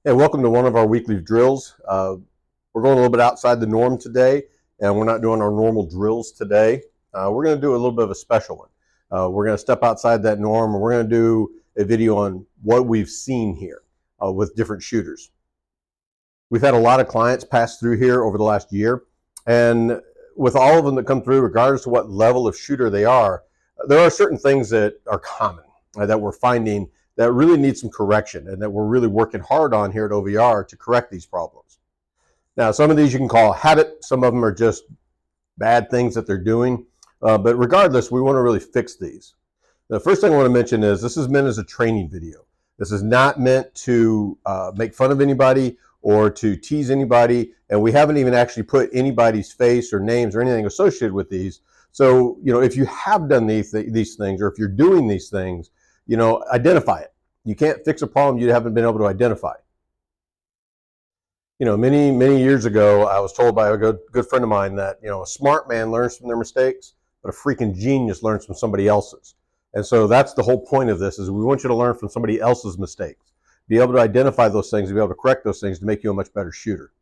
Hey, welcome to one of our weekly drills. We're going a little bit outside the norm today, and we're not doing our normal drills today. We're going to do a little bit of a special one. We're going to step outside that norm, and we're going to do a video on what we've seen here with different shooters. We've had a lot of clients pass through here over the last year, and with all of them that come through, regardless of what level of shooter they are, there are certain things that are common that we're finding that really need some correction and that we're really working hard on here at OVR to correct these problems. Now, some of these you can call habit. Some of them are just bad things that they're doing. But regardless, we want to really fix these. The first thing I want to mention is this is meant as a training video. This is not meant to make fun of anybody or to tease anybody. And we haven't even actually put anybody's face or names or anything associated with these. So, if you have done these things, or if you're doing these things, identify it. You can't fix a problem you haven't been able to identify. Many, many years ago, I was told by a good friend of mine that, a smart man learns from their mistakes, but a freaking genius learns from somebody else's. And so that's the whole point of this, is we want you to learn from somebody else's mistakes. Be able to identify those things, be able to correct those things to make you a much better shooter.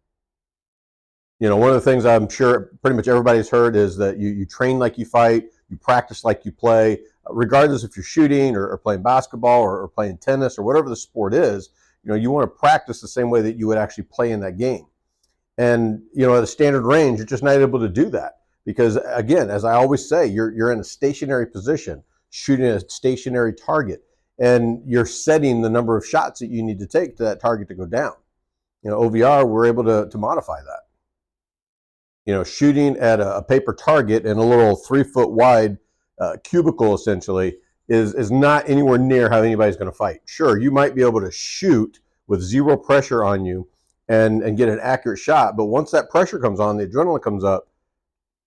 One of the things I'm sure pretty much everybody's heard is that you train like you fight, you practice like you play, regardless if you're shooting or playing basketball or playing tennis or whatever the sport is. You want to practice the same way that you would actually play in that game. And, at a standard range, you're just not able to do that because, again, as I always say, you're in a stationary position, shooting a stationary target, and you're setting the number of shots that you need to take to that target to go down. OVR, we're able to modify that. Shooting at a paper target in a little 3-foot wide cubicle essentially is not anywhere near how anybody's going to fight. Sure, you might be able to shoot with zero pressure on you and get an accurate shot, but once that pressure comes on, the adrenaline comes up,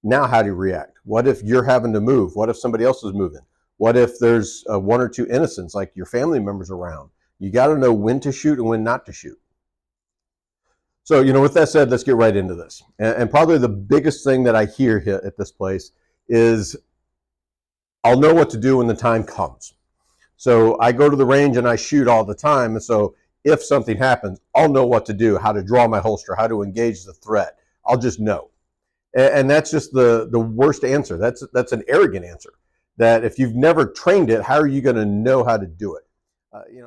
now how do you react? What if you're having to move? What if somebody else is moving? What if there's one or two innocents, like your family members around? You got to know when to shoot and when not to shoot. So, with that said, let's get right into this. And probably the biggest thing that I hear here at this place is I'll know what to do when the time comes. So I go to the range and I shoot all the time. And so if something happens, I'll know what to do, how to draw my holster, how to engage the threat. I'll just know. And that's just the worst answer. That's an arrogant answer. That if you've never trained it, how are you going to know how to do it?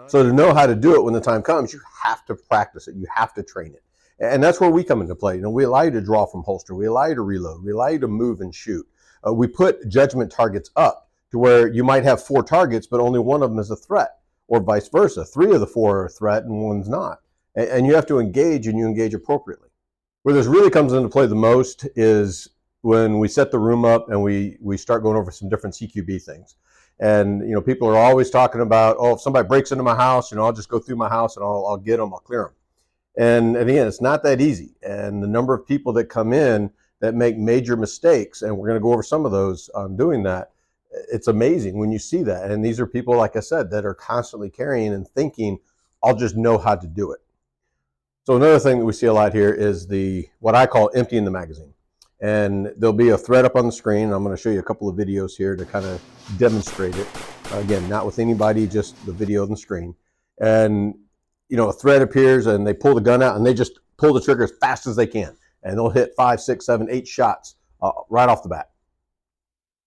So to know how to do it when the time comes, you have to practice it. You have to train it. And that's where we come into play. We allow you to draw from holster. We allow you to reload. We allow you to move and shoot. We put judgment targets up to where you might have 4 targets, but only one of them is a threat, or vice versa. 3 of the 4 are a threat and one's not. And you have to engage, and you engage appropriately. Where this really comes into play the most is when we set the room up and we start going over some different CQB things. And, people are always talking about, oh, if somebody breaks into my house, I'll just go through my house and I'll get them, I'll clear them. And again, it's not that easy. And the number of people that come in that make major mistakes, and we're going to go over some of those on doing that, it's amazing when you see that. And these are people, like I said, that are constantly carrying and thinking, I'll just know how to do it. So another thing that we see a lot here is what I call emptying the magazine. And there'll be a thread up on the screen. I'm going to show you a couple of videos here to kind of demonstrate it. Again, not with anybody, just the video on the screen. And a thread appears and they pull the gun out and they just pull the trigger as fast as they can. And they'll hit 5, 6, 7, 8 shots right off the bat.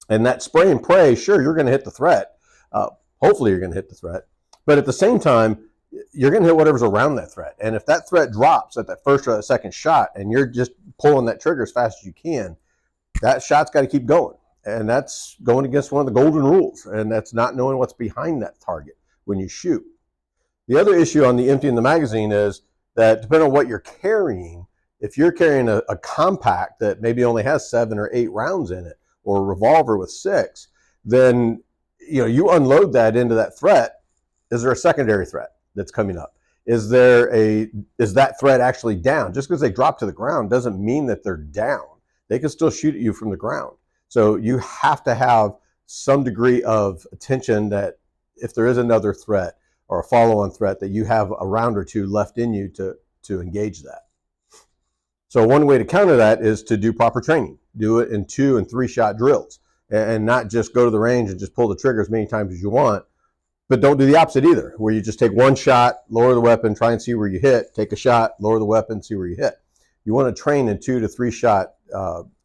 And that spray and pray, sure, you're going to hit the threat. Hopefully you're going to hit the threat. But at the same time, you're going to hit whatever's around that threat. And if that threat drops at that first or that second shot and you're just pulling that trigger as fast as you can, that shot's got to keep going. And that's going against one of the golden rules. And that's not knowing what's behind that target when you shoot. The other issue on the emptying the magazine is that depending on what you're carrying, if you're carrying a compact that maybe only has 7 or 8 rounds in it, or a revolver with 6, then you unload that into that threat. Is there a secondary threat that's coming up? Is that threat actually down? Just because they drop to the ground doesn't mean that they're down. They can still shoot at you from the ground. So you have to have some degree of attention that if there is another threat or a follow-on threat, that you have a round or 2 left in you to engage that. So one way to counter that is to do proper training. Do it in 2 and 3 shot drills, and not just go to the range and just pull the trigger as many times as you want. But don't do the opposite either, where you just take one shot, lower the weapon, try and see where you hit, take a shot, lower the weapon, see where you hit. You want to train in 2 to 3 shot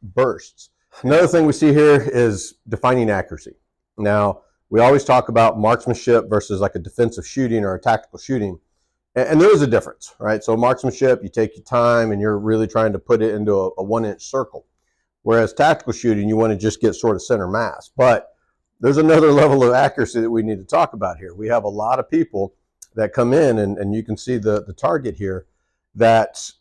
bursts. Another thing we see here is defining accuracy. Now, we always talk about marksmanship versus like a defensive shooting or a tactical shooting. And there is a difference, right? So marksmanship, you take your time and you're really trying to put it into a 1-inch circle. Whereas tactical shooting, you want to just get sort of center mass. But there's another level of accuracy that we need to talk about here. We have a lot of people that come in, and you can see the target here, that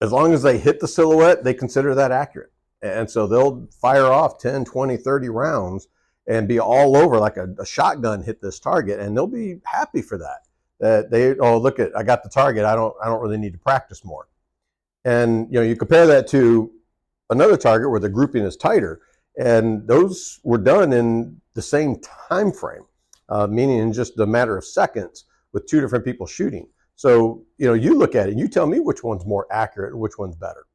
as long as they hit the silhouette, they consider that accurate. And so they'll fire off 10, 20, 30 rounds and be all over like a shotgun hit this target, and they'll be happy for that. That they, oh, look at, I got the target. I don't really need to practice more. And you compare that to another target where the grouping is tighter, and those were done in the same time frame, meaning in just a matter of seconds with 2 different people shooting. So you look at it and you tell me which one's more accurate and which one's better.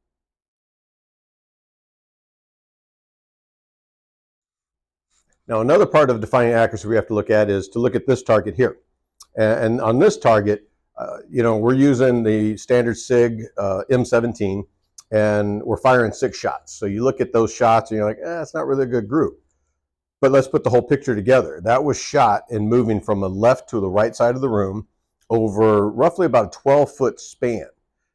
Now, another part of defining accuracy we have to look at is to look at this target here. And on this target, we're using the standard SIG M17, and we're firing 6 shots. So you look at those shots and you're like, it's not really a good group. But let's put the whole picture together. That was shot in moving from the left to the right side of the room over roughly about a 12-foot span.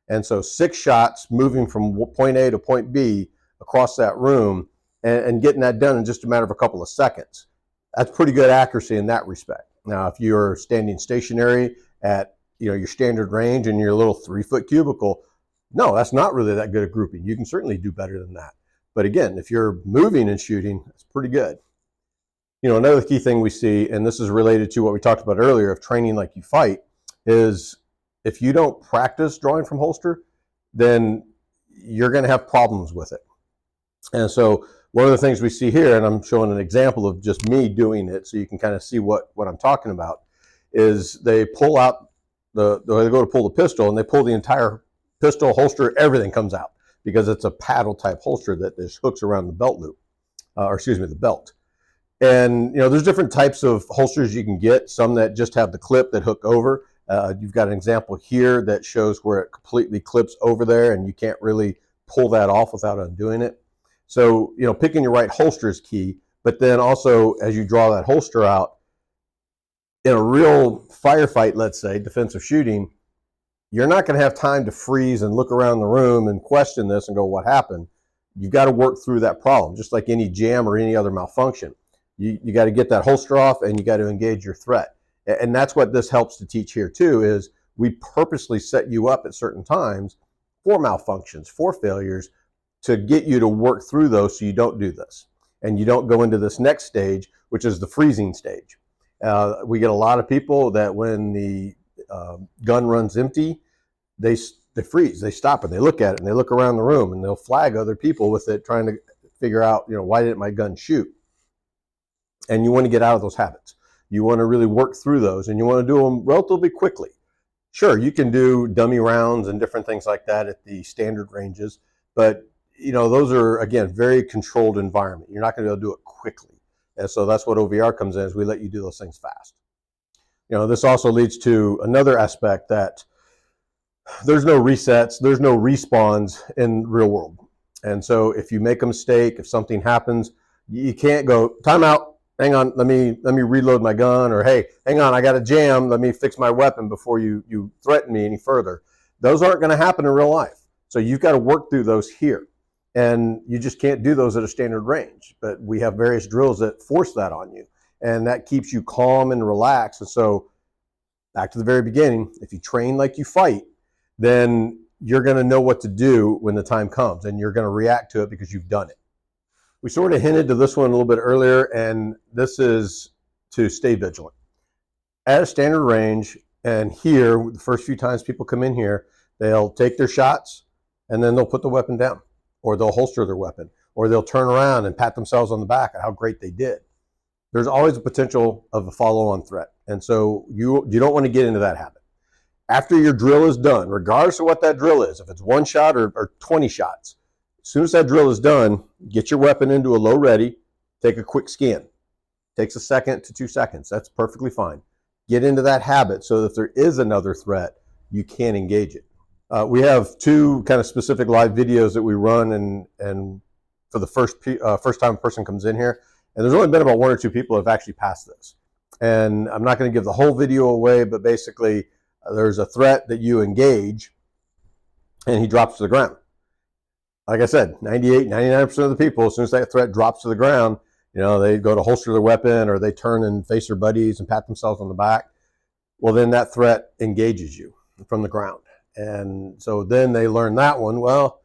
And so 6 shots moving from point A to point B across that room and getting that done in just a matter of a couple of seconds. That's pretty good accuracy in that respect. Now, if you're standing stationary at your standard range in your little 3-foot cubicle, no, that's not really that good a grouping. You can certainly do better than that. But again, if you're moving and shooting, it's pretty good. Another key thing we see, and this is related to what we talked about earlier of training like you fight, is if you don't practice drawing from holster, then you're going to have problems with it. And so one of the things we see here, and I'm showing an example of just me doing it so you can kind of see what I'm talking about, is they pull out they go to pull the pistol and they pull the entire pistol holster, everything comes out because it's a paddle type holster that just hooks around the belt loop, the belt. And there's different types of holsters you can get, some that just have the clip that hook over. You've got an example here that shows where it completely clips over there and you can't really pull that off without undoing it. So, picking your right holster is key, but then also as you draw that holster out, in a real firefight, let's say, defensive shooting, you're not going to have time to freeze and look around the room and question this and go, what happened? You've got to work through that problem, just like any jam or any other malfunction. You got to get that holster off and you got to engage your threat. And that's what this helps to teach here too, is we purposely set you up at certain times for malfunctions, for failures, to get you to work through those so you don't do this. And you don't go into this next stage, which is the freezing stage. We get a lot of people that when the gun runs empty, they freeze, they stop and they look at it and they look around the room and they'll flag other people with it, trying to figure out, why didn't my gun shoot? And you want to get out of those habits. You want to really work through those and you want to do them relatively quickly. Sure, you can do dummy rounds and different things like that at the standard ranges, but those are, again, very controlled environment. You're not going to be able to do it quickly. And so that's what OVR comes in, is we let you do those things fast. This also leads to another aspect, that there's no resets, there's no respawns in real world. And so if you make a mistake, if something happens, you can't go, time out, hang on, let me reload my gun, or hey, hang on, I got a jam, let me fix my weapon before you threaten me any further. Those aren't going to happen in real life. So you've got to work through those here. And you just can't do those at a standard range. But we have various drills that force that on you. And that keeps you calm and relaxed. And so back to the very beginning, if you train like you fight, then you're going to know what to do when the time comes. And you're going to react to it because you've done it. We sort of hinted to this one a little bit earlier, and this is to stay vigilant. At a standard range, and here, the first few times people come in here, they'll take their shots, and then they'll put the weapon down, or they'll holster their weapon, or they'll turn around and pat themselves on the back at how great they did. There's always a potential of a follow-on threat, and so you don't want to get into that habit. After your drill is done, regardless of what that drill is, if it's 1 shot or 20 shots, as soon as that drill is done, get your weapon into a low ready, take a quick scan. Takes a second to 2 seconds. That's perfectly fine. Get into that habit so that if there is another threat, you can engage it. We have two kind of specific live videos that we run, and for the first time a person comes in here, and there's only been about 1 or 2 people who have actually passed this. And I'm not going to give the whole video away, but basically there's a threat that you engage, and he drops to the ground. Like I said, 98, 99% of the people, as soon as that threat drops to the ground, they go to holster their weapon, or they turn and face their buddies and pat themselves on the back. Well, then that threat engages you from the ground. And so then they learn that one. Well,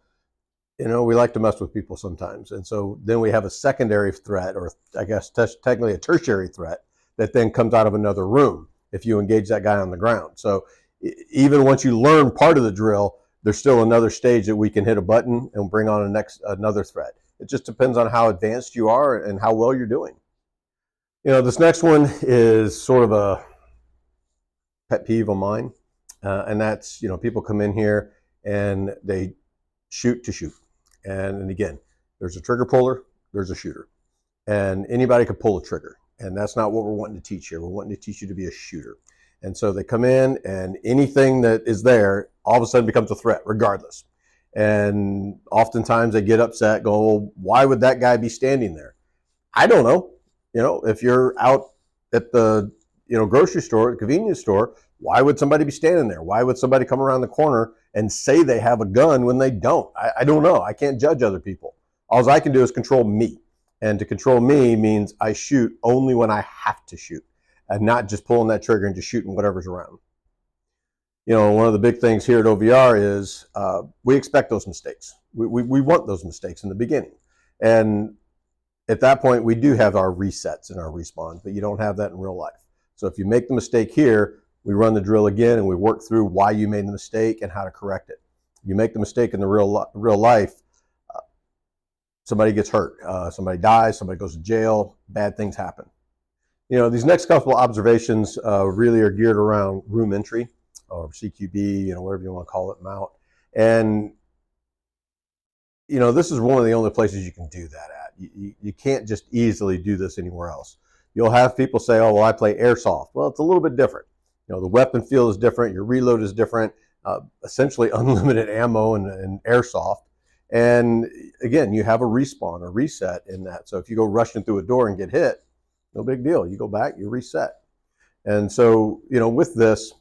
we like to mess with people sometimes. And so then we have a secondary threat, or I guess technically a tertiary threat, that then comes out of another room if you engage that guy on the ground. So even once you learn part of the drill, there's still another stage that we can hit a button and bring on another threat. It just depends on how advanced you are and how well you're doing. This next one is sort of a pet peeve of mine. And that's, people come in here and they shoot to shoot. And again, there's a trigger puller, there's a shooter. And anybody could pull a trigger. And that's not what we're wanting to teach here. We're wanting to teach you to be a shooter. And so they come in, and anything that is there all of a sudden becomes a threat, regardless. And oftentimes they get upset, go, well, why would that guy be standing there? I don't know. If you're out at the grocery store, convenience store, why would somebody be standing there? Why would somebody come around the corner and say they have a gun when they don't? I don't know. I can't judge other people. All I can do is control me. And to control me means I shoot only when I have to shoot, and not just pulling that trigger and just shooting whatever's around. One of the big things here at OVR is we expect those mistakes. We want those mistakes in the beginning. And at that point, we do have our resets and our respawns, but you don't have that in real life. So if you make the mistake here, we run the drill again, and we work through why you made the mistake and how to correct it. You make the mistake in the real life, somebody gets hurt, somebody dies, somebody goes to jail, bad things happen. These next couple of observations really are geared around room entry, or CQB, whatever you want to call it, mount. And, this is one of the only places you can do that at. You can't just easily do this anywhere else. You'll have people say, oh, well, I play airsoft. Well, it's a little bit different. The weapon field is different, your reload is different, essentially unlimited ammo and airsoft. And again, you have a respawn, a reset in that. So if you go rushing through a door and get hit, no big deal. You go back, you reset. And so, with this,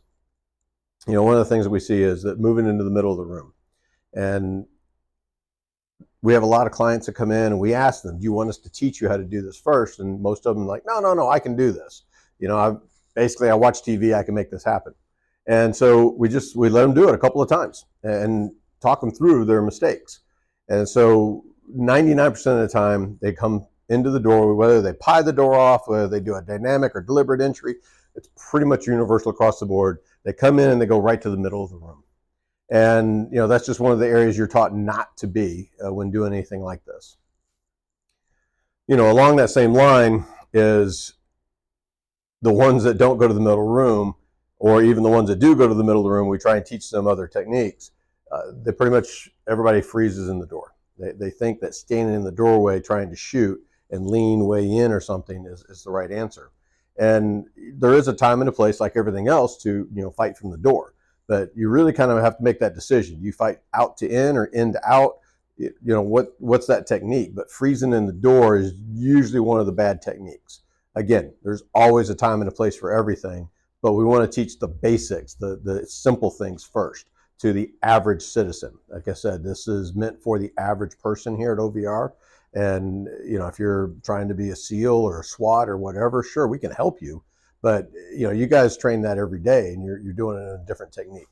one of the things that we see is that moving into the middle of the room. And we have a lot of clients that come in, and we ask them, do you want us to teach you how to do this first? And most of them are like, no, I can do this. I watch TV, I can make this happen. And so we let them do it a couple of times and talk them through their mistakes. And so 99% of the time they come into the door, whether they pie the door off, whether they do a dynamic or deliberate entry, it's pretty much universal across the board. They come in and they go right to the middle of the room. And that's just one of the areas you're taught not to be when doing anything like this. Along that same line is the ones that don't go to the middle room, or even the ones that do go to the middle of the room, we try and teach them other techniques. They pretty much, everybody freezes in the door. They think that standing in the doorway trying to shoot and lean way in or something is the right answer. And there is a time and a place, like everything else, to fight from the door. But you really kind of have to make that decision. You fight out to in or in to out. What's that technique? But freezing in the door is usually one of the bad techniques. Again, there's always a time and a place for everything, but we want to teach the basics, the simple things first to the average citizen. Like I said, this is meant for the average person here at OVR. And if you're trying to be a SEAL or a SWAT or whatever, sure, we can help you. But you guys train that every day, and you're doing it in a different technique.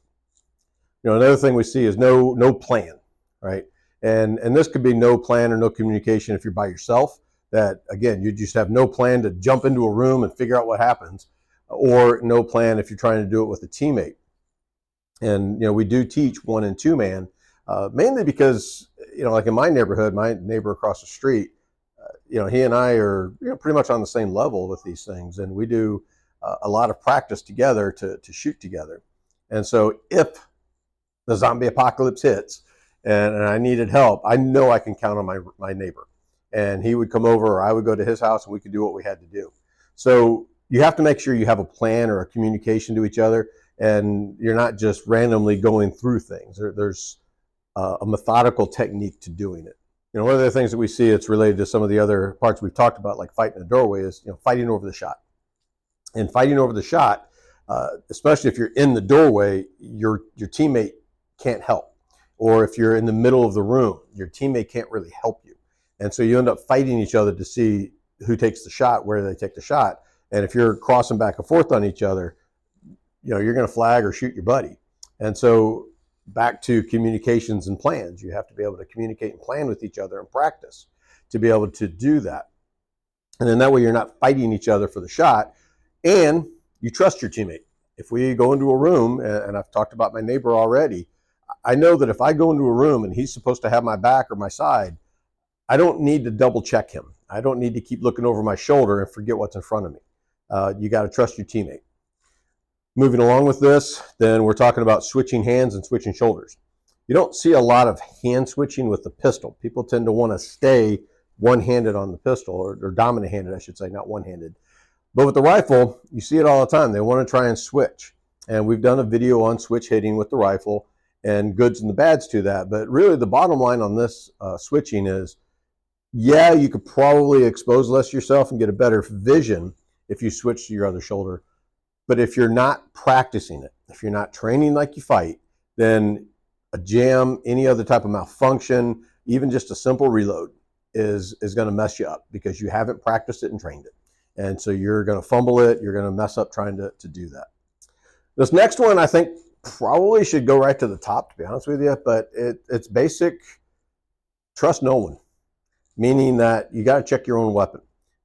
Another thing we see is no plan, right? And this could be no plan or no communication if you're by yourself. That again, you just have no plan to jump into a room and figure out what happens, or no plan if you're trying to do it with a teammate. And we do teach 1 and 2 man, mainly because like in my neighborhood, my neighbor across the street, he and I are pretty much on the same level with these things, and we do a lot of practice together to shoot together. And so if the zombie apocalypse hits and I needed help, I know I can count on my neighbor, and he would come over, or I would go to his house, and we could do what we had to do. So you have to make sure you have a plan or a communication to each other, and you're not just randomly going through things. There's a methodical technique to doing it. One of the things that we see that's related to some of the other parts we've talked about, like fighting a doorway, is fighting over the shot. And fighting over the shot, especially if you're in the doorway, your teammate can't help. Or if you're in the middle of the room, your teammate can't really help you. And so you end up fighting each other to see who takes the shot, where they take the shot. And if you're crossing back and forth on each other, you're going to flag or shoot your buddy. And so back to communications and plans. You have to be able to communicate and plan with each other and practice to be able to do that. And then that way you're not fighting each other for the shot, and you trust your teammate. If we go into a room, and I've talked about my neighbor already, I know that if I go into a room and he's supposed to have my back or my side, I don't need to double check him. I don't need to keep looking over my shoulder and forget what's in front of me. You got to trust your teammate. Moving along with this, then we're talking about switching hands and switching shoulders. You don't see a lot of hand switching with the pistol. People tend to want to stay one-handed on the pistol, or dominant-handed, I should say, not one-handed. But with the rifle, you see it all the time. They want to try and switch. And we've done a video on switch hitting with the rifle and goods and the bads to that. But really the bottom line on this switching is, yeah, you could probably expose less yourself and get a better vision if you switch to your other shoulder. But if you're not practicing it, if you're not training like you fight, then a jam, any other type of malfunction, even just a simple reload is going to mess you up because you haven't practiced it and trained it. And so you're going to fumble it. You're going to mess up trying to do that. This next one, I think, probably should go right to the top, to be honest with you. But it's basic trust no one, meaning that you got to check your own weapon.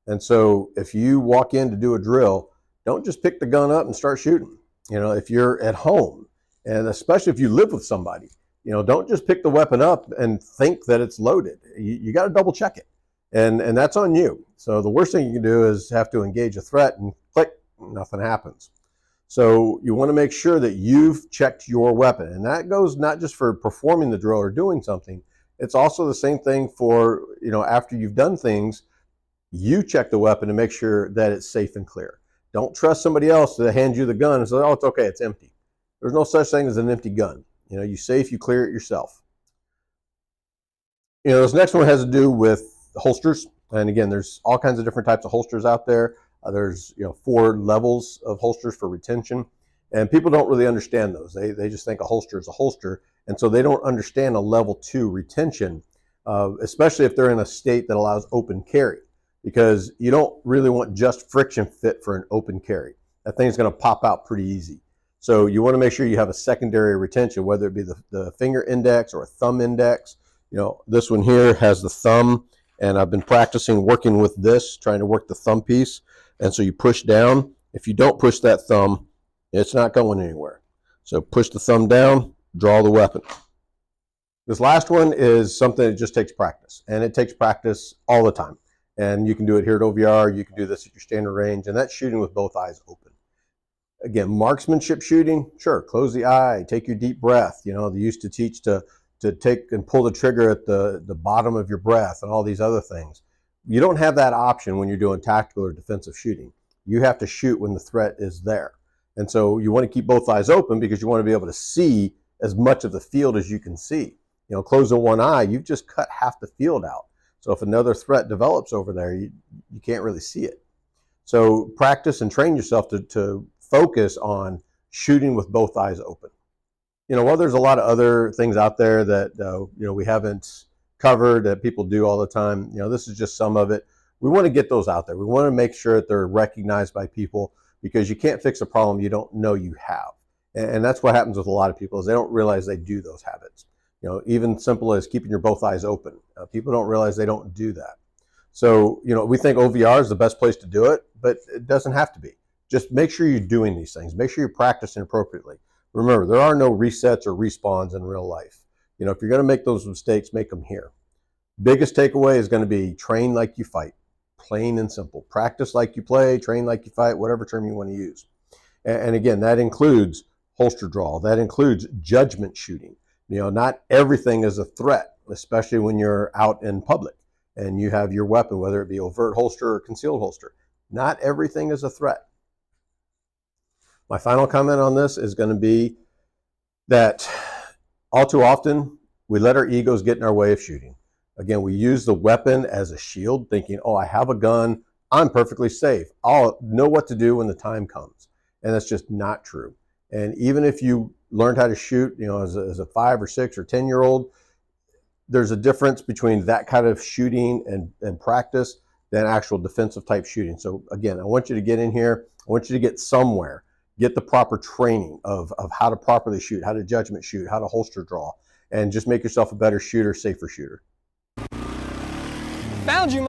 And so if you walk in to do a drill, don't just pick the gun up and start shooting. If you're at home, and especially if you live with somebody, don't just pick the weapon up and think that it's loaded. You got to double check it. And that's on you. So the worst thing you can do is have to engage a threat and click, nothing happens. So you want to make sure that you've checked your weapon. And that goes not just for performing the drill or doing something. It's also the same thing for, after you've done things, you check the weapon to make sure that it's safe and clear. Don't trust somebody else to hand you the gun and say, oh, it's okay, it's empty. There's no such thing as an empty gun. You safe, you clear it yourself. This next one has to do with holsters. And again, there's all kinds of different types of holsters out there. There's 4 levels of holsters for retention. And people don't really understand those. They just think a holster is a holster. And so they don't understand a level 2 retention, especially if they're in a state that allows open carry. Because you don't really want just friction fit for an open carry. That thing's going to pop out pretty easy. So you want to make sure you have a secondary retention, whether it be the finger index or a thumb index. This one here has the thumb, and I've been practicing working with this, trying to work the thumb piece. And so you push down. If you don't push that thumb, it's not going anywhere. So push the thumb down, draw the weapon. This last one is something that just takes practice, and it takes practice all the time. And you can do it here at OVR. You can do this at your standard range, and that's shooting with both eyes open. Again, marksmanship shooting, sure, close the eye, take your deep breath. They used to teach to take and pull the trigger at the bottom of your breath and all these other things. You don't have that option when you're doing tactical or defensive shooting. You have to shoot when the threat is there. And so you want to keep both eyes open because you want to be able to see as much of the field as you can see. Closing one eye, you've just cut half the field out. So if another threat develops over there, you can't really see it. So practice and train yourself to focus on shooting with both eyes open. While there's a lot of other things out there that we haven't covered that people do all the time, this is just some of it. We want to get those out there. We want to make sure that they're recognized by people, because you can't fix a problem you don't know you have. And that's what happens with a lot of people, is they don't realize they do those habits. Even simple as keeping your both eyes open. People don't realize they don't do that. So, we think OVR is the best place to do it, but it doesn't have to be. Just make sure you're doing these things. Make sure you're practicing appropriately. Remember, there are no resets or respawns in real life. If you're going to make those mistakes, make them here. Biggest takeaway is going to be train like you fight. Plain and simple. Practice like you play, train like you fight, whatever term you want to use. And again, that includes holster draw. That includes judgment shooting. Not everything is a threat, especially when you're out in public and you have your weapon, whether it be overt holster or concealed holster. Not everything is a threat. My final comment on this is going to be that all too often we let our egos get in our way of shooting. Again, we use the weapon as a shield, thinking, oh, I have a gun, I'm perfectly safe, I'll know what to do when the time comes. And that's just not true. And even if you learned how to shoot, as a 5 or 6 or 10-year-old, there's a difference between that kind of shooting and practice than actual defensive type shooting. So again, I want you to get in here. I want you to get somewhere, get the proper training of how to properly shoot, how to judgment shoot, how to holster draw, and just make yourself a better shooter, safer shooter. Found you,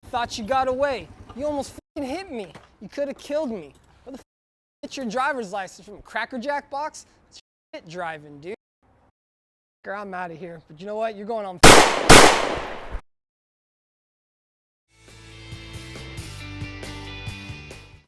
thought you got away. You almost fucking hit me. You could have killed me. Where the fuck get your driver's license from? A Cracker Jack box? It's shit driving, dude. I'm out of here. But you know what? You're going on